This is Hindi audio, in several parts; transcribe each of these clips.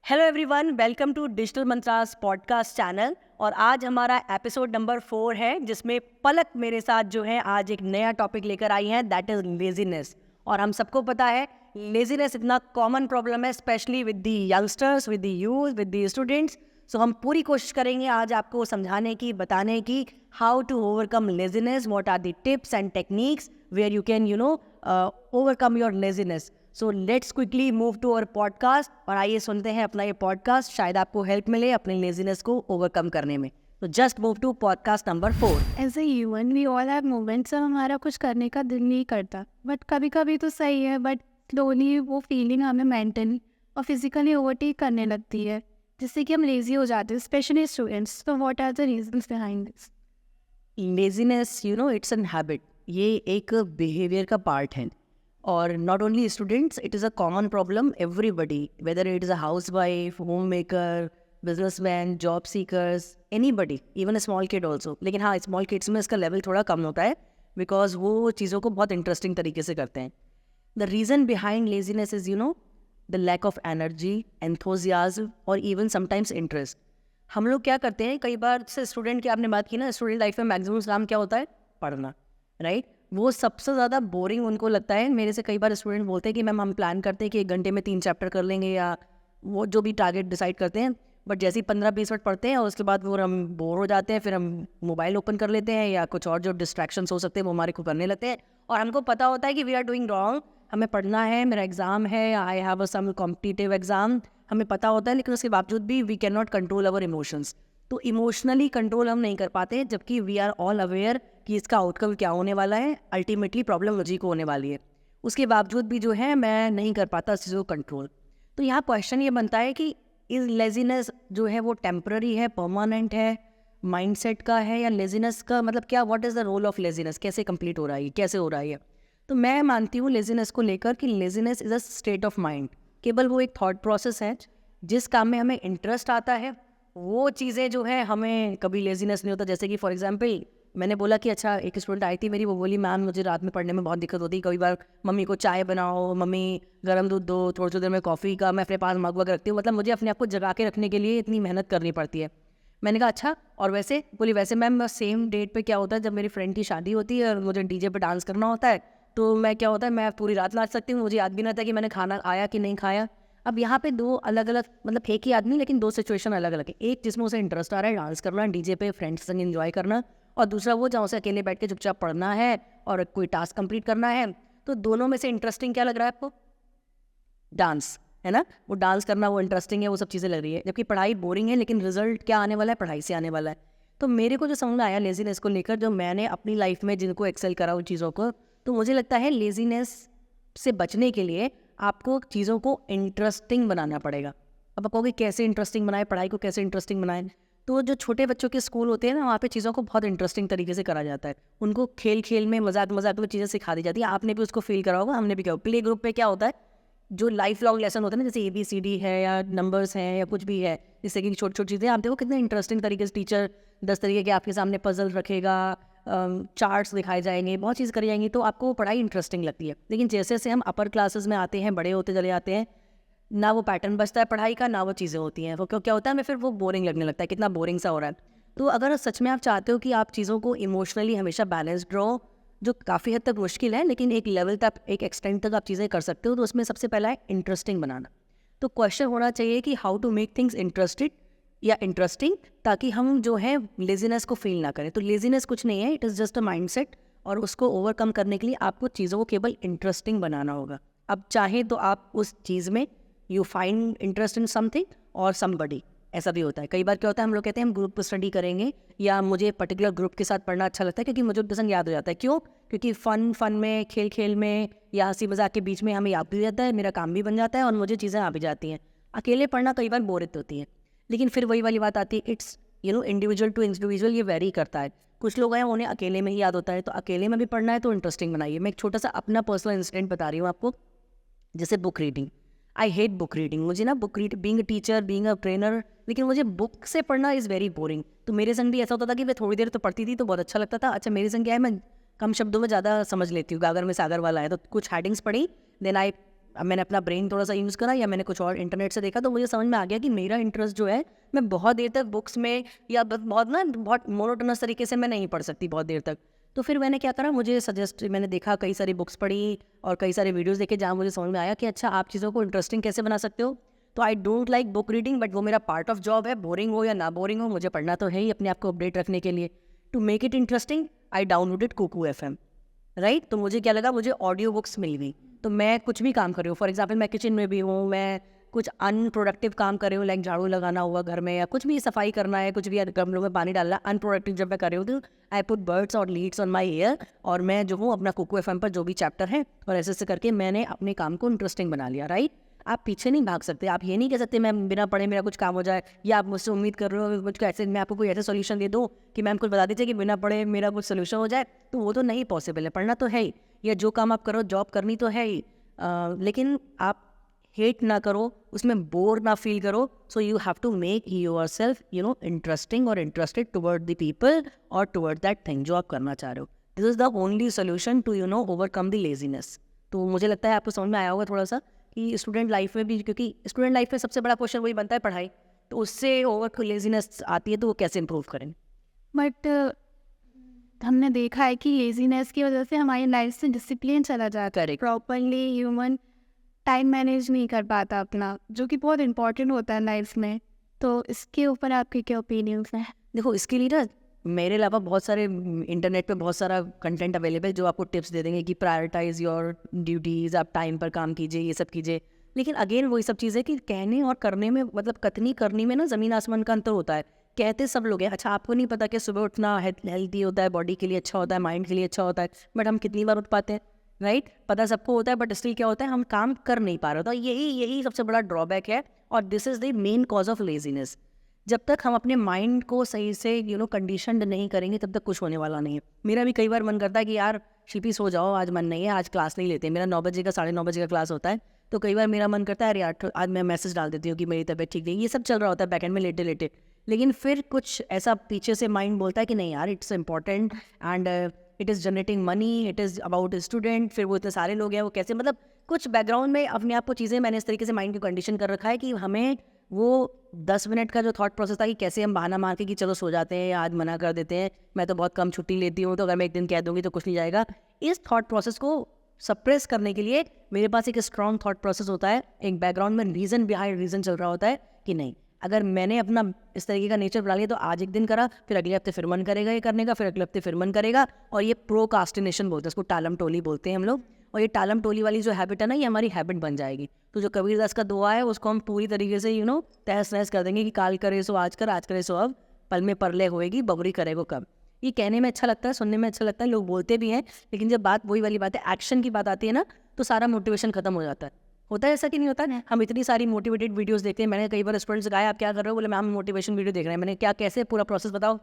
Hello everyone, welcome to Digital Mantras podcast channel. और आज हमारा एपिसोड नंबर 4 है, जिसमें पलक मेरे साथ जो है आज एक नया टॉपिक लेकर आई हैं, दैट इज लेजीनेस। और हम सबको पता है लेजीनेस इतना कॉमन प्रॉब्लम है, specially with the youngsters, with the youth, with the students. So हम पूरी कोशिश करेंगे आज आपको समझाने की, बताने की how to overcome laziness, what are the tips and techniques where you can overcome your laziness. So let's quickly move to our podcast और आइए सुनते हैं अपना ये पॉडकास्ट। शायद आपको हेल्प मिले अपने लेजीनेस को ओवरकम करने में। तो just move to podcast number 4। As a human we all have moments जब हमारा कुछ करने का दिल नहीं करता, बट कभी कभी तो सही है, बट स्लोली वो फीलिंग हमें मेंटली और फिजिकली ओवरटेक करने लगती है, जिससे कि हम लेजी हो जाते हैं, स्पेशली स्टूडेंट्स। तो what are the reasons behind this? Laziness it's an habit. ये एक बिहेवियर का पार्ट है। और not only students, it is a common problem everybody, whether it is a house wife, home maker, businessman, job seekers, anybody, even a small kid also. लेकिन हाँ, स्मॉल किड्स में इसका लेवल थोड़ा कम होता है, बिकॉज वो चीज़ों को बहुत इंटरेस्टिंग तरीके से करते हैं। The reason behind laziness is the lack of energy, enthusiasm और इवन समटाइम्स इंटरेस्ट। हम लोग क्या करते हैं, कई बार से स्टूडेंट की आपने बात की ना, स्टूडेंट लाइफ में मैक्सिमम काम क्या होता है? पढ़ना, राइट? वो सबसे ज़्यादा बोरिंग उनको लगता है। मेरे से कई बार स्टूडेंट बोलते हैं कि मैम हम प्लान करते हैं कि 1 घंटे में 3 चैप्टर कर लेंगे, या वो जो भी टारगेट डिसाइड करते हैं, बट जैसे ही 15-20 मिनट पढ़ते हैं और उसके बाद वो हम बोर हो जाते हैं, फिर हम मोबाइल ओपन कर लेते हैं या कुछ और जो डिस्ट्रैक्शंस हो सकते हैं वो हमारे को करने लगते हैं। और हमको पता होता है कि वी आर डूइंग रॉन्ग, हमें पढ़ना है, मेरा एग्ज़ाम है, I have a some competitive exam, हमें पता होता है, लेकिन उसके बावजूद भी we can not control our emotions. तो इमोशनली कंट्रोल हम नहीं कर पाते, जबकि वी आर ऑल अवेयर कि इसका आउटकम क्या होने वाला है, अल्टीमेटली प्रॉब्लम मुझी को होने वाली है। उसके बावजूद भी जो है मैं नहीं कर पाता इस चीज़ों को कंट्रोल। तो यहाँ क्वेश्चन ये बनता है कि इस लेजीनेस जो है वो टेम्पररी है, परमानेंट है, माइंडसेट का है, या लेजीनेस का मतलब क्या, what is the role of laziness, कैसे कंप्लीट हो रहा है, कैसे हो रहा है? तो मैं मानती हूँ लेजीनेस को लेकर कि laziness is a state of mind. केवल वो एक थॉट प्रोसेस है, जिस काम में हमें इंटरेस्ट आता है वो चीज़ें जो है हमें कभी लेजीनेस नहीं होता। जैसे कि फॉर एग्जांपल मैंने बोला कि अच्छा, एक स्टूडेंट आई थी मेरी, वो बोली मैम मुझे रात में पढ़ने में बहुत दिक्कत होती है, कई बार मम्मी को चाय बनाओ, मम्मी गर्म दूध दो, थोड़ी देर में कॉफ़ी का मैं अपने पास मग वग रखती हूँ, मतलब मुझे अपने आप को जगा के रखने के लिए इतनी मेहनत करनी पड़ती है। मैंने कहा अच्छा, और वैसे बोली वैसे मैम सेम डेट पे क्या होता है, जब मेरी फ्रेंड की शादी होती है और मुझे डीजे पे डांस करना होता है, तो मैं क्या होता है, मैं पूरी रात नाच सकती हूँ, मुझे याद भी नहीं रहता कि मैंने खाना आया कि नहीं खाया। अब यहाँ पे दो अलग अलग, मतलब एक ही आदमी लेकिन दो सिचुएशन अलग अलग है। एक जिसमें उसे इंटरेस्ट आ रहा है डांस करना, डीजे पे फ्रेंड्स संग एंजॉय करना, और दूसरा वो जहाँ उसे अकेले बैठ के चुपचाप पढ़ना है और कोई टास्क कंप्लीट करना है। तो दोनों में से इंटरेस्टिंग क्या लग रहा है आपको? डांस, है ना? वो डांस करना वो इंटरेस्टिंग है, वो सब चीज़ें लग रही है, जबकि पढ़ाई बोरिंग है, लेकिन रिजल्ट क्या आने वाला है? पढ़ाई से आने वाला है। तो मेरे को जो समझ में आया लेजीनेस को लेकर, जो मैंने अपनी लाइफ में जिनको एक्सेल करा उन चीज़ों को, तो मुझे लगता है लेजीनेस से बचने के लिए आपको चीज़ों को इंटरेस्टिंग बनाना पड़ेगा। अब आप कहोगे कैसे इंटरेस्टिंग बनाए, पढ़ाई को कैसे इंटरेस्टिंग बनाएं? तो जो छोटे बच्चों के स्कूल होते हैं ना, वहाँ पे चीज़ों को बहुत इंटरेस्टिंग तरीके से करा जाता है। उनको खेल खेल में, मजाक मजाक में चीज़ें सिखा दी जाती है। आपने भी उसको फील करा होगा, हमने भी किया। प्ले ग्रुप पे क्या होता है, जो लाइफ लॉन्ग लेसन होते हैं ना, जैसे ABCD है या नंबर्स हैं या कुछ भी है, जिससे कि छोटी छोटी चीज़ें, आप देखो कितने इंटरेस्टिंग तरीके से टीचर 10 तरीके के आपके सामने पजल रखेगा, चार्ट्स दिखाए जाएंगे, बहुत चीज़ करी जाएंगी, तो आपको पढ़ाई इंटरेस्टिंग लगती है। लेकिन जैसे जैसे हम अपर क्लासेस में आते हैं, बड़े होते चले जाते हैं, ना वो पैटर्न बचता है पढ़ाई का, ना वो चीज़ें होती हैं। वो क्या होता है, हमें फिर वो बोरिंग लगने लगता है, कितना बोरिंग सा हो रहा है। तो अगर सच में आप चाहते हो कि आप चीज़ों को इमोशनली हमेशा बैलेंस्ड रहो, जो काफ़ी हद तक मुश्किल है, लेकिन एक लेवल तक, एक एक्सटेंट तक आप चीज़ें कर सकते हो, तो उसमें सबसे पहला है इंटरेस्टिंग बनाना। तो क्वेश्चन होना चाहिए कि how to make things interested या इंटरेस्टिंग, ताकि हम जो है लेजीनेस को फील ना करें। तो लेजीनेस कुछ नहीं है, it is just a mindset, और उसको ओवरकम करने के लिए आपको चीज़ों को केवल इंटरेस्टिंग बनाना होगा। अब चाहे तो आप उस चीज़ में you find interest in something और समबडी, ऐसा भी होता है। कई बार क्या होता है, हम लोग कहते हैं हम ग्रुप स्टडी करेंगे, या मुझे पर्टिकुलर ग्रुप के साथ पढ़ना अच्छा लगता है क्योंकि मुझे पसंद याद हो जाता है। क्यों? क्योंकि फन में, खेल खेल में या हंसी मजाक के बीच में हमें याद भी रहता है, मेरा काम भी बन जाता है और मुझे चीज़ें आ भी जाती हैं। अकेले पढ़ना कई बार बोरियत होती है, लेकिन फिर वही वाली बात आती है, इट्स इंडिविजुअल टू इंडिविजुअल, ये वेरी करता है। कुछ लोग हैं उन्हें अकेले में ही याद होता है, तो अकेले में भी पढ़ना है तो इंटरेस्टिंग बनाइए। मैं एक छोटा सा अपना पर्सनल इंसिडेंट बता रही हूँ आपको। जैसे book reading, I hate book reading. मुझे ना book read, being a teacher, being a trainer, लेकिन मुझे बुक से पढ़ना इज़ वेरी बोरिंग। तो मेरे संग भी ऐसा होता था कि मैं थोड़ी देर तो पढ़ती थी तो बहुत अच्छा लगता था। अच्छा, मेरे संग क्या है, मैं कम शब्दों में ज़्यादा समझ लेती हूँ। गागर में सागर वाला है, तो कुछ हेडिंग्स पढ़ी, देन आई अब मैंने अपना ब्रेन थोड़ा सा यूज़ करा या मैंने कुछ और इंटरनेट से देखा, तो मुझे समझ में आ गया कि मेरा इंटरेस्ट जो है, मैं बहुत देर तक बुक्स में या बहुत मोनोटोनस तरीके से मैं नहीं पढ़ सकती बहुत देर तक। तो फिर मैंने क्या करा, मैंने देखा, कई सारी बुक्स पढ़ी और कई सारे वीडियोज़ देखे जहाँ मुझे समझ में आया कि अच्छा आप चीज़ों को इंटरेस्टिंग कैसे बना सकते हो। तो I don't like book reading, but वो मेरा पार्ट ऑफ जॉब है, बोरिंग हो या ना बोरिंग हो मुझे पढ़ना तो है ही अपने आप को अपडेट रखने के लिए। To make it interesting I downloaded Kuku FM, right. तो मुझे क्या लगा, मुझे ऑडियो बुक्स मिल गई, तो मैं कुछ भी काम कर रही हूँ, फॉर एग्जाम्पल मैं किचन में भी हूँ, मैं कुछ अनप्रोडक्टिव काम कर रही हूँ, लाइक झाड़ू लगाना हुआ घर में या कुछ भी सफाई करना है, कुछ भी गमलों में पानी डालना, अनप्रोडक्टिव जब मैं कर रही हूँ, तो आई पुट बर्ड्स और लीड्स ऑन माई ईयर, और मैं जो हूँ अपना कुकू FM पर जो भी चैप्टर है और ऐसे करके मैंने अपने काम को इंटरेस्टिंग बना लिया, राइट। आप पीछे नहीं भाग सकते, आप ये नहीं कह सकते मैं बिना पढ़े मेरा कुछ काम हो जाए, या आप मुझसे उम्मीद कर रहे हो मुझको ऐसे मैं आपको कोई ऐसा सोल्यूशन दे दूँ कि मैम कुछ बता दीजिए कि बिना पढ़े मेरा कुछ सोल्यूशन हो जाए, तो वो तो नहीं पॉसिबल है। पढ़ना तो है ही, या जो काम आप करो जॉब करनी तो है ही, लेकिन आप हेट ना करो, उसमें बोर ना फील करो। So you have to make your self interesting और इंटरेस्टेड टुवर्ड द पीपल और टुवर्ड दैट थिंग जो आप करना चाह रहे हो। This is the only solution to overcome the laziness. तो मुझे लगता है आपको समझ में आया होगा थोड़ा सा कि स्टूडेंट लाइफ में भी, क्योंकि स्टूडेंट लाइफ में सबसे बड़ा क्वेश्चन वही बनता है पढ़ाई, तो उससे ओवर लेजीनेस आती है, तो वो कैसे इम्प्रूव करें। बट हमने देखा है कि लेजीनेस की वजह से हमारी लाइफ से डिसिप्लिन चला जाता है, Correct. Properly human time manage नहीं कर पाता अपना, जो कि बहुत इंपॉर्टेंट होता है लाइफ में। तो इसके ऊपर आपके क्या ओपिनियंस हैं? देखो, इसके लिए ना मेरे अलावा बहुत सारे इंटरनेट पे बहुत सारा कंटेंट अवेलेबल जो आपको टिप्स दे देंगे कि प्रायोरिटाइज योर ड्यूटीज़, आप टाइम पर काम कीजिए, ये सब कीजिए। लेकिन अगेन वही सब चीज़ें कि कहने और करने में, मतलब कथनी करनी में ना ज़मीन आसमान का अंतर होता है। कहते सब लोग हैं, अच्छा आपको नहीं पता कि सुबह उठना हेल्दी होता है, बॉडी के लिए अच्छा होता है, माइंड के लिए अच्छा होता है, बट हम कितनी बार उठ पाते हैं, राइट। पता सबको होता है, बट स्टिल क्या होता है, हम काम कर नहीं पा रहे। तो यही सबसे बड़ा ड्रॉबैक है, और this is the main cause of laziness. जब तक हम अपने माइंड को सही से कंडीशनड नहीं करेंगे, तब तक कुछ होने वाला नहीं है। मेरा भी कई बार मन करता है कि यार शिल्पी सो जाओ, आज मन नहीं है, आज क्लास नहीं लेते। मेरा 9 बजे का 9:30 बजे का क्लास होता है, तो कई बार मेरा मन करता है अरे यार आज मैं मैसेज डाल देती हूँ कि मेरी तबीयत ठीक नहीं। ये सब चल रहा होता है बैकएंड में लेटे लेटे, लेकिन फिर कुछ ऐसा पीछे से माइंड बोलता है कि नहीं यार, it's important and it is generating money, it is about student. फिर वो इतने सारे लोग हैं, वो कैसे, मतलब कुछ बैकग्राउंड में अपने आप को चीज़ें मैंने इस तरीके से माइंड को कंडीशन कर रखा है कि हमें वो 10 मिनट का जो थॉट प्रोसेस था कि कैसे हम बहाना मार के कि चलो सो जाते हैं या आज मना कर देते हैं, मैं तो बहुत कम छुट्टी लेती हूँ, तो अगर मैं एक दिन कह दूँगी तो कुछ नहीं जाएगा। इस थॉट प्रोसेस को सप्रेस करने के लिए मेरे पास एक स्ट्रॉन्ग थॉट प्रोसेस होता है, एक बैकग्राउंड में रीज़न बिहाइंड रीज़न चल रहा होता है कि नहीं, अगर मैंने अपना इस तरीके का नेचर बना लिया तो आज एक दिन करा, फिर अगले हफ्ते फिर मन करेगा ये करने का, फिर अगले हफ्ते फिर मन करेगा, और ये प्रोकास्टिनेशन बोलते हैं, उसको टालम टोली बोलते हैं हम लोग। और ये टालम टोली वाली जो हैबिट है ना, ये हमारी हैबिट बन जाएगी। तो जो कबीरदास का दुआ है उसको हम पूरी तरीके से तहस नहस कर देंगे कि काल करे सो आज कर, आज करे सो अब, पल में परले होएगी, बबरी करेगो कब। ये कहने में अच्छा लगता है, सुनने में अच्छा लगता है, लोग बोलते भी हैं, लेकिन जब बात वही वाली बात है, एक्शन की बात आती है ना, तो सारा मोटिवेशन खत्म हो जाता है। होता है ऐसा कि नहीं होता है? हम इतनी सारी मोटिवेटेड वीडियोस देखते हैं। मैंने कई बार स्टूडेंट्स गाया आप क्या कर रहे हो, बोले मैम मोटिवेशन वीडियो देख रहे हैं। मैंने क्या, कैसे, पूरा प्रोसेस बताओ।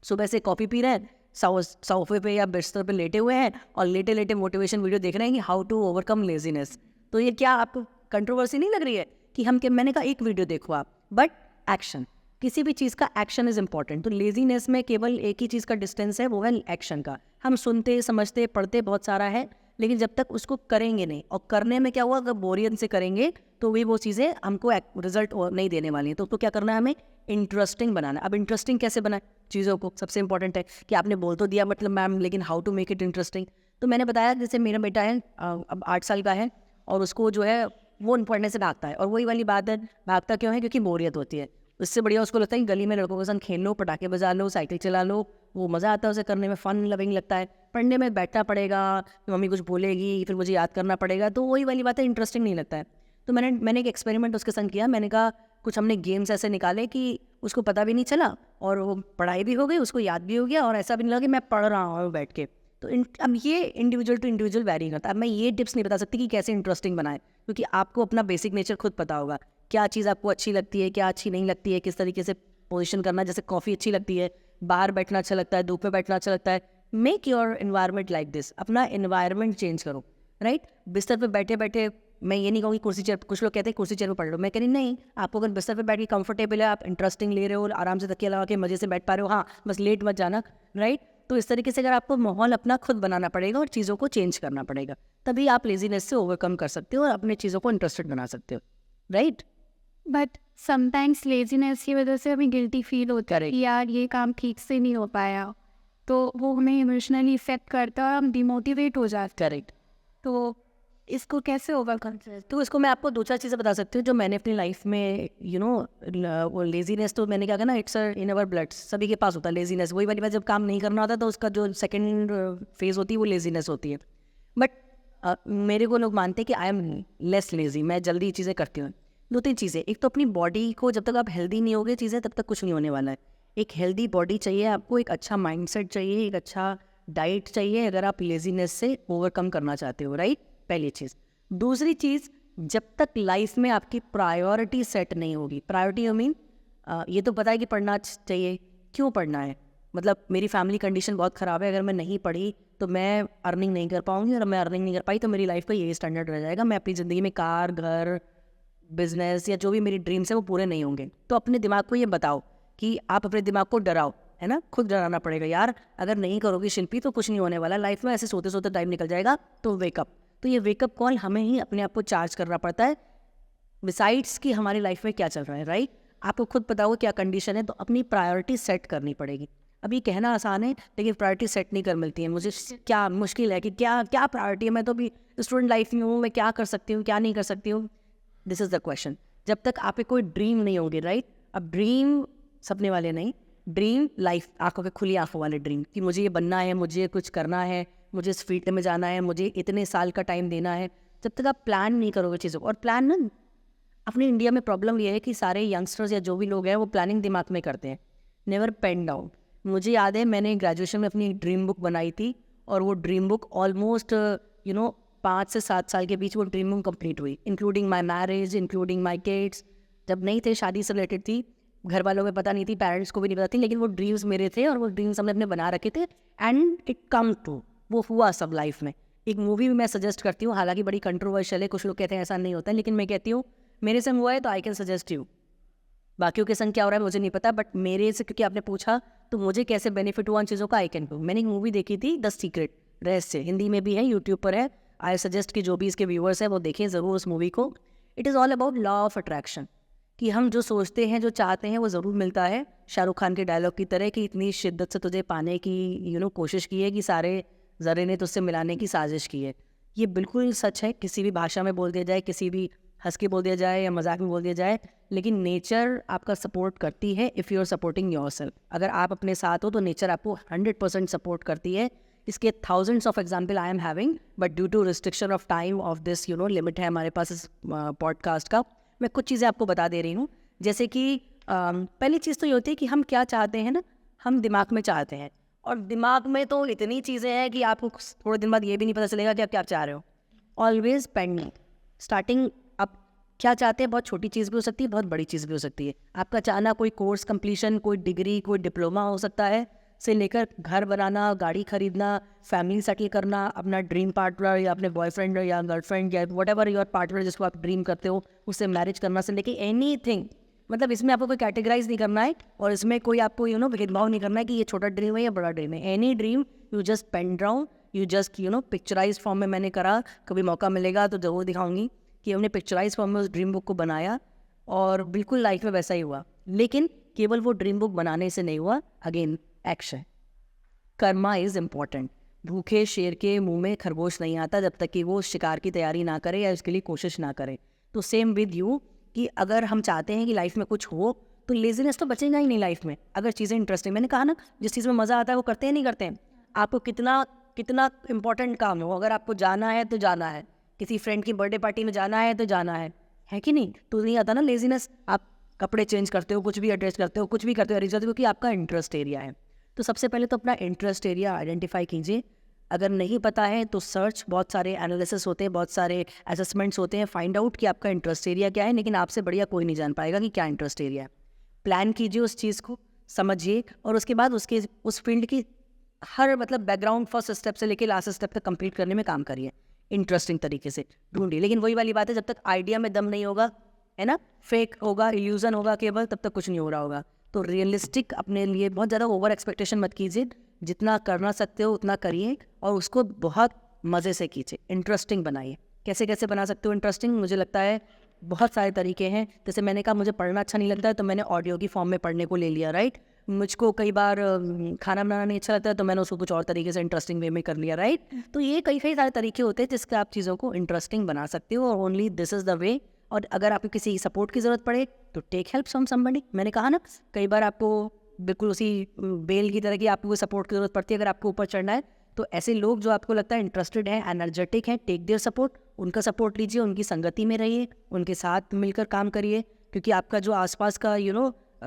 सुबह से कॉफ़ी पी रहे हैं, सोफे पे या बिस्तर पे लेटे हुए हैं, और लेटे लेटे मोटिवेशन वीडियो देख रहे हैं कि हाउ टू ओवरकम लेजीनेस। तो ये क्या आपको कंट्रोवर्सी नहीं लग रही है कि मैंने कहा एक वीडियो देखो आप, बट एक्शन, किसी भी चीज़ का एक्शन इज़ इंपॉर्टेंट। तो लेजीनेस में केवल एक ही चीज़ का डिस्टेंस है, वो है एक्शन का। हम सुनते, समझते, पढ़ते बहुत सारा है, लेकिन जब तक उसको करेंगे नहीं, और करने में क्या हुआ, अगर बोरियत से करेंगे तो वो चीज़ें हमको रिजल्ट नहीं देने वाली हैं। तो उसको क्या करना है, हमें इंटरेस्टिंग बनाना है। अब इंटरेस्टिंग कैसे बनाए चीज़ों को, सबसे इंपॉर्टेंट है कि आपने बोल तो दिया मतलब मैम, लेकिन how to make it interesting. तो मैंने बताया जैसे मेरा बेटा है अब 8 साल का है, और उसको जो है वो पढ़ने से भागता है, और वही वाली बात है, भागता क्यों है, क्योंकि बोरियत होती है। उससे बढ़िया उसको लगता है कि गली में लड़कों के साथ खेल लो, पटाखे बजा लो, साइकिल चला लो, वो मज़ा आता है उसे करने में, फन लविंग लगता है। पढ़ने में बैठना पड़ेगा, मम्मी कुछ बोलेगी, फिर मुझे याद करना पड़ेगा, तो वही वाली बात है, इंटरेस्टिंग नहीं लगता है। तो मैंने एक एक्सपेरिमेंट उसके संग किया। मैंने कहा कुछ हमने गेम्स ऐसे निकाले कि उसको पता भी नहीं चला, और वो पढ़ाई भी हो गई, उसको याद भी हो गया, और ऐसा भी नहीं लगा कि मैं पढ़ रहा हूँ बैठ के। तो अब ये इंडिविजुअल टू इंडिविजुअल वैरी करता है। अब मैं ये टिप्स नहीं बता सकती कि कैसे इंटरेस्टिंग बनाए, क्योंकि आपको अपना बेसिक नेचर खुद पता होगा, क्या चीज़ आपको अच्छी लगती है, क्या अच्छी नहीं लगती है, किस तरीके से पोजीशन करना। जैसे कॉफ़ी अच्छी लगती है, बाहर बैठना अच्छा लगता है, धूप में बैठना अच्छा लगता है, make your environment like this. अपना एनवायरनमेंट चेंज करो, राइट। बिस्तर पे बैठे बैठे मैं ये नहीं कहूँगी कुर्सी चेयर, कुछ लोग कहते हैं कुर्सी चेयर पे पढ़ लो, मैं कह रही नहीं, आपको अगर बिस्तर पे बैठ के कंफर्टेबल है, आप इंटरेस्टिंग ले रहे हो, आराम से तकिया लगा के मजे से बैठ पा रहे हो, हाँ बस लेट मत जाना, राइट। तो इस तरीके से अगर आपको माहौल अपना खुद बनाना पड़ेगा और चीज़ों को चेंज करना पड़ेगा, तभी आप लेजीनेस से ओवरकम कर सकते हो और अपने चीज़ों को इंटरेस्टेड बना सकते हो, राइट? बट समटाइम्स लेजीनेस की वजह से हमें गिल्टी फील होता है Correct. कि यार ये काम ठीक से नहीं हो पाया, तो वो हमें इमोशनली इफेक्ट करता है और हम डिमोटिवेट हो जाते हैं। करेक्ट। तो इसको कैसे ओवरकम करें? तो इसको मैं आपको 2-4 चीज़ें बता सकती हूँ जो मैंने अपनी लाइफ में वो लेज़ीनेस, तो मैंने क्या कहा ना, इट्स इन अवर ब्लड, सभी के पास होता है लेज़ीनेस। वही वाली बात, जब काम नहीं करना होता तो उसका जो सेकंड फेज़ होती है वो लेज़ीनेस होती है। बट मेरे को लोग मानते हैं कि आई एम लेस लेज़ी, मैं जल्दी चीज़ें करती हूँ। 2-3 चीज़ें, एक तो अपनी बॉडी को, जब तक आप हेल्दी नहीं होगे चीज़ें तब तक कुछ नहीं होने वाला है। एक हेल्दी बॉडी चाहिए आपको, एक अच्छा माइंडसेट चाहिए, एक अच्छा डाइट चाहिए अगर आप लेज़ीनेस से ओवरकम करना चाहते हो, राइट? पहली चीज़। दूसरी चीज़, जब तक लाइफ में आपकी प्रायोरिटी सेट नहीं होगी, प्रायोरिटी आई मीन ये तो पता है कि पढ़ना चाहिए, क्यों पढ़ना है, मतलब मेरी फैमिली कंडीशन बहुत ख़राब है, अगर मैं नहीं पढ़ी तो मैं अर्निंग नहीं कर पाऊंगी, और मैं अर्निंग नहीं कर पाई तो मेरी लाइफ का यही स्टैंडर्ड रह जाएगा, मैं अपनी ज़िंदगी में कार, घर, बिजनेस या जो भी मेरी ड्रीम्स है वो पूरे नहीं होंगे। तो अपने दिमाग को ये बताओ कि आप अपने दिमाग को डराओ, है ना, खुद डराना पड़ेगा यार, अगर नहीं करोगी शिल्पी तो कुछ नहीं होने वाला लाइफ में, ऐसे सोते सोते टाइम निकल जाएगा, तो वेकअप। तो ये वेकअप कॉल हमें ही अपने आप को चार्ज करना पड़ता है, बिसाइड्स कि हमारी लाइफ में क्या चल रहा है, राइट? आपको खुद पता हो क्या कंडीशन है, तो अपनी प्रायोरिटी सेट करनी पड़ेगी। अभी कहना आसान है लेकिन प्रायोरिटी सेट नहीं कर मिलती है। मुझे क्या मुश्किल है कि क्या क्या प्रायोरिटी है, मैं तो अभी स्टूडेंट लाइफ में हूँ, मैं क्या कर सकती हूँ क्या नहीं कर सकती हूँ, दिस इज़ द क्वेश्चन। जब तक आप पे कोई ड्रीम नहीं होगी, राइट? अब ड्रीम सपने वाले नहीं, ड्रीम लाइफ, आंखों पे खुली आंखों वाले ड्रीम, कि मुझे ये बनना है, मुझे कुछ करना है, मुझे इस फील्ड में जाना है, मुझे इतने साल का टाइम देना है। जब तक आप प्लान नहीं करोगे चीज़ों को, और प्लान ना, अपने इंडिया में प्रॉब्लम ये है कि सारे यंगस्टर्स या जो भी लोग हैं वो प्लानिंग दिमाग में करते हैं, नेवर पेन डाउन। मुझे याद है मैंने ग्रेजुएशन में अपनी ड्रीम बुक बनाई थी, और वो ड्रीम बुक ऑलमोस्ट 5 से 7 साल के बीच वो ड्रीम बुक कंप्लीट हुई, including my marriage, including my kids. जब नहीं थे, शादी से रिलेटेड थी, घर वालों में पता नहीं थी, पेरेंट्स को भी नहीं पता थी, लेकिन वो ड्रीम्स मेरे थे और वो ड्रीम्स हमने अपने बना रखे थे, एंड इट कम टू, वो हुआ सब लाइफ में। एक मूवी भी मैं सजेस्ट करती हूँ, हालांकि बड़ी कंट्रोवर्शियल है, कुछ लोग कहते हैं ऐसा नहीं होता है, लेकिन मैं कहती हूँ मेरे संग हुआ है तो आई कैन सजेस्ट यू। बाकियों के संग क्या हो रहा है मुझे नहीं पता, बट मेरे से, क्योंकि आपने पूछा तो मुझे कैसे बेनिफिट हुआ उन चीज़ों का, आई कैन डू। मैंने एक मूवी देखी थी, द सीक्रेट, रहस्य, हिंदी में भी है, यूट्यूब पर है। आई सजेस्ट कि जो भी इसके व्यूअर्स हैं वो देखें ज़रूर उस मूवी को। It is all about law of attraction, कि हम जो सोचते हैं, जो चाहते हैं, वो ज़रूर मिलता है। शाहरुख खान के डायलॉग की तरह कि इतनी शिद्दत से तुझे पाने की कोशिश की है कि सारे ज़रे ने तुझसे मिलाने की साजिश की है। ये बिल्कुल सच है, किसी भी भाषा में बोल दिया जाए, किसी भी हंस के बोल दिया जाए या मजाक में बोल दिया जाए, लेकिन नेचर आपका सपोर्ट करती है if you are supporting yourself. अगर आप अपने साथ हो तो नेचर आपको 100% सपोर्ट करती है। इसके thousands of example I am having, but due to restriction of time of this limit है हमारे पास इस पॉडकास्ट का, मैं कुछ चीज़ें आपको बता दे रही हूँ। जैसे कि पहली चीज़ तो ये होती है कि हम क्या चाहते हैं ना, हम दिमाग में चाहते हैं, और दिमाग में तो इतनी चीज़ें हैं कि आपको थोड़े दिन बाद ये भी नहीं पता चलेगा कि आप क्या चाह रहे हो। ऑलवेज पेंडिंग, स्टार्टिंग आप क्या चाहते हैं, बहुत छोटी चीज़ भी हो सकती है, बहुत बड़ी चीज़ भी हो सकती है। आपका चाहना कोई कोर्स कंप्लीशन, कोई डिग्री, कोई डिप्लोमा हो सकता है, से लेकर घर बनाना, गाड़ी खरीदना, फैमिली सेटल करना, अपना ड्रीम पार्टनर या अपने बॉयफ्रेंड या गर्लफ्रेंड या व्हाटएवर योर पार्टनर जिसको आप ड्रीम करते हो, उससे मैरिज करना से लेके एनीथिंग। मतलब इसमें आपको कोई कैटेगराइज नहीं करना है, और इसमें कोई आपको भेदभाव नहीं करना है कि ये छोटा ड्रीम है या बड़ा ड्रीम है। Any dream you just pen down, you just picturise form में मैंने करा, कभी मौका मिलेगा तो ज़रूर दिखाऊंगी कि हमने पिक्चराइज फॉर्म में उस ड्रीम बुक को बनाया, और बिल्कुल लाइफ में वैसा ही हुआ। लेकिन केवल वो ड्रीम बुक बनाने से नहीं हुआ, again action, Karma is important. भूखे शेर के मुंह में खरगोश नहीं आता जब तक कि वो शिकार की तैयारी ना करे या उसके लिए कोशिश ना करे। तो सेम विद यू, कि अगर हम चाहते हैं कि लाइफ में कुछ हो तो लेजीनेस तो बचेगा ही नहीं लाइफ में। अगर चीज़ें इंटरेस्टिंग, मैंने कहा ना, जिस चीज़ में मज़ा आता है वो करते हैं नहीं करते हैं। आपको कितना कितना इंपॉर्टेंट काम हो, अगर आपको जाना है तो जाना है, किसी फ्रेंड की बर्थडे पार्टी में जाना है तो जाना है कि नहीं, तो नहीं आता ना लेजीनेस। आप कपड़े चेंज करते हो, कुछ भी एड्रेस करते हो, कुछ भी करते हो, रिजल्ट, क्योंकि आपका इंटरेस्ट एरिया है। तो सबसे पहले तो अपना इंटरेस्ट एरिया आइडेंटिफाई कीजिए। अगर नहीं पता है तो सर्च, बहुत सारे एनालिसिस होते हैं, बहुत सारे असेसमेंट्स होते हैं, फाइंड आउट कि आपका इंटरेस्ट एरिया क्या है। लेकिन आपसे बढ़िया कोई नहीं जान पाएगा कि क्या इंटरेस्ट एरिया है। प्लान कीजिए उस चीज़ को, समझिए, और उसके बाद उस फील्ड की हर बैकग्राउंड फर्स्ट स्टेप से लेकर लास्ट स्टेप तक कंप्लीट करने में काम करिए, इंटरेस्टिंग तरीके से ढूंढिए। लेकिन वही वाली बात है, जब तक आइडिया में दम नहीं होगा, है ना, फेक होगा, इल्यूजन होगा केवल, तब तक कुछ नहीं हो रहा होगा। तो रियलिस्टिक अपने लिए, बहुत ज़्यादा ओवर एक्सपेक्टेशन मत कीजिए, जितना करना सकते हो उतना करिए और उसको बहुत मज़े से कीजिए, इंटरेस्टिंग बनाइए। कैसे कैसे बना सकते हो इंटरेस्टिंग? मुझे लगता है बहुत सारे तरीके हैं। जैसे मैंने कहा मुझे पढ़ना अच्छा नहीं लगता है तो मैंने ऑडियो की फॉर्म में पढ़ने को ले लिया, राइट। मुझको कई बार खाना बनाना नहीं अच्छा लगता है तो मैंने उसको कुछ और तरीके से इंटरेस्टिंग वे में कर लिया, राइट। तो ये कई कई सारे तरीके होते हैं जिससे आप चीज़ों को इंटरेस्टिंग बना सकते हो और only this is the way. और अगर आपको किसी सपोर्ट की ज़रूरत पड़े तो टेक हेल्प फ्रॉम समबडी। मैंने कहा ना कई बार आपको बिल्कुल उसी बेल की तरह की आपको सपोर्ट की ज़रूरत पड़ती है अगर आपको ऊपर चढ़ना है। तो ऐसे लोग जो आपको लगता है इंटरेस्टेड हैं, एनर्जेटिक हैं, टेक देयर सपोर्ट, उनका सपोर्ट लीजिए, उनकी संगति में रहिए, उनके साथ मिलकर काम करिए, क्योंकि आपका जो आसपास का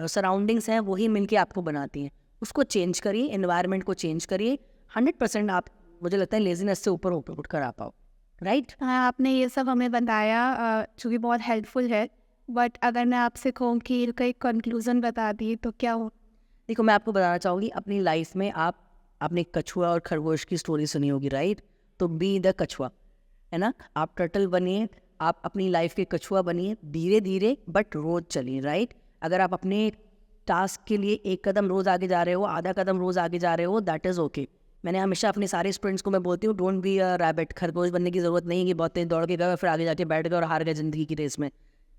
सराउंडिंग्स हैं वही मिलके आपको बनाती हैं। उसको चेंज करिए, एनवायरनमेंट को चेंज करिए, 100% आप मुझे लगता है लेजीनेस से ऊपर उठ कर आ पाओ, राइट। हाँ, आपने ये सब हमें बताया जो कि बहुत हेल्पफुल है। बट अगर मैं आपसे कहूँ कि इसका एक कंक्लूजन बता दी तो क्या हो? देखो मैं आपको बताना चाहूँगी अपनी लाइफ में आपने कछुआ और खरगोश की स्टोरी सुनी होगी, राइट। तो बी द कछुआ, है ना। आप टर्टल बनिए, आप अपनी लाइफ के कछुआ बनिए, धीरे धीरे बट रोज चलिए, राइट। अगर आप अपने टास्क के लिए एक कदम रोज आगे जा रहे हो, आधा कदम रोज आगे जा रहे हो, दैट इज़ ओके। मैंने हमेशा अपने सारे स्टूडेंट्स को मैं बोलती हूँ डोंट बी अ रैबिट। खरगोश बनने की ज़रूरत नहीं है कि बहुत तेज दौड़ के गए फिर आगे जाके बैठ गए और हार गए ज़िंदगी की रेस में।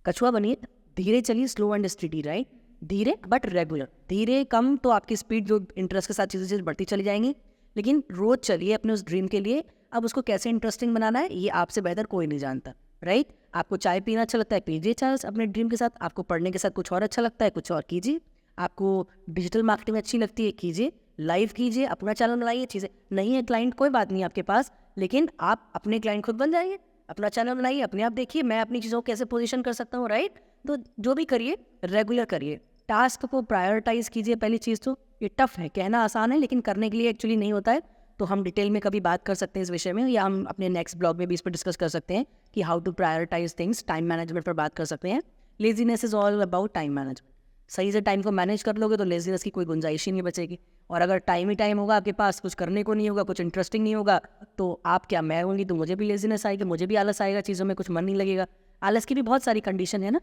कछुआ बनिए, धीरे चलिए, स्लो एंड स्टडी, राइट। धीरे बट रेगुलर, धीरे कम तो आपकी स्पीड जो इंटरेस्ट के साथ चीज़ें बढ़ती चली जाएंगी, लेकिन रोज चलिए अपने उस ड्रीम के लिए। अब उसको कैसे इंटरेस्टिंग बनाना है ये आपसे बेहतर कोई नहीं जानता, राइट। आपको चाय पीना अच्छा लगता है, पीजिए चाय अपने ड्रीम के साथ। आपको पढ़ने के साथ कुछ और अच्छा लगता है, कुछ और कीजिए। आपको डिजिटल मार्केटिंग अच्छी लगती है, कीजिए, लाइव कीजिए, अपना चैनल बनाइए। चीज़ें नहीं है क्लाइंट कोई बात नहीं आपके पास, लेकिन आप अपने क्लाइंट खुद बन जाइए, अपना चैनल बनाइए, अपने आप देखिए मैं अपनी चीज़ों को कैसे पोजीशन कर सकता हूँ, राइट। तो जो भी करिए रेगुलर करिए, टास्क को प्रायोरिटाइज कीजिए। पहली चीज़ तो ये टफ है, कहना आसान है लेकिन करने के लिए एक्चुअली नहीं होता है। तो हम डिटेल में कभी बात कर सकते हैं इस विषय में, या हम अपने नेक्स्ट ब्लॉग में भी इस पर डिस्कस कर सकते हैं कि how to prioritise things. Time management पर बात कर सकते हैं। Laziness is all about time management. सही से टाइम को मैनेज कर लोगे तो लेजीनेस की कोई गुंजाइश ही नहीं बचेगी। और अगर टाइम ही टाइम होगा आपके पास, कुछ करने को नहीं होगा, कुछ इंटरेस्टिंग नहीं होगा, तो आप क्या, मैं होंगी तो मुझे भी लेजीनेस आएगी, मुझे भी आलस आएगा, चीज़ों में कुछ मन नहीं लगेगा। आलस की भी बहुत सारी कंडीशन है ना,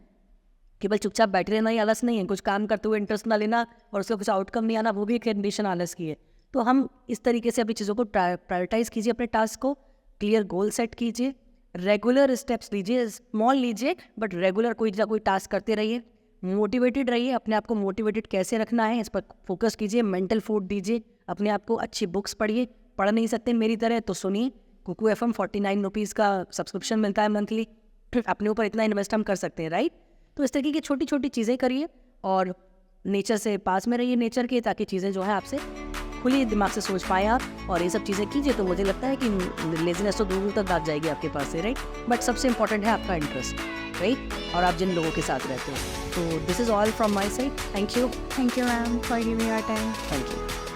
केवल चुपचाप बैठे रहना ही आलस नहीं है, कुछ काम करते हुए इंटरेस्ट ना लेना और उसका कुछ आउटकम नहीं आना, वो भी एक कंडीशन आलस की है। तो हम इस तरीके से अपनी चीज़ों को प्रायोरिटाइज कीजिए, अपने टास्क को क्लियर गोल सेट कीजिए, रेगुलर स्टेप्स लीजिए, स्मॉल लीजिए बट रेगुलर कोई ना कोई टास्क करते रहिए। मोटिवेटेड रहिए, अपने आप को मोटिवेटेड कैसे रखना है इस पर फोकस कीजिए, मेंटल फूड दीजिए अपने आप को, अच्छी बुक्स पढ़िए। पढ़ नहीं सकते मेरी तरह तो सुनिए, कुकू FM 49 रुपीज़ का सब्सक्रिप्शन मिलता है मंथली, अपने ऊपर इतना इन्वेस्ट हम कर सकते हैं, राइट। तो इस तरीके की छोटी छोटी चीज़ें करिए और नेचर से पास में रहिए, नेचर के, ताकि चीज़ें जो है आपसे खुली दिमाग से सोच पाएँ आप, और ये सब चीज़ें कीजिए तो मुझे लगता है कि लेजीनेस तो दूर तक भाग जाएगी आपके पास से, राइट। बट सबसे इंपॉर्टेंट है आपका इंटरेस्ट, राइट, और आप जिन लोगों के साथ रहते हो। तो this is all from my side. Thank you thank you ma'am for giving your time. Thank you.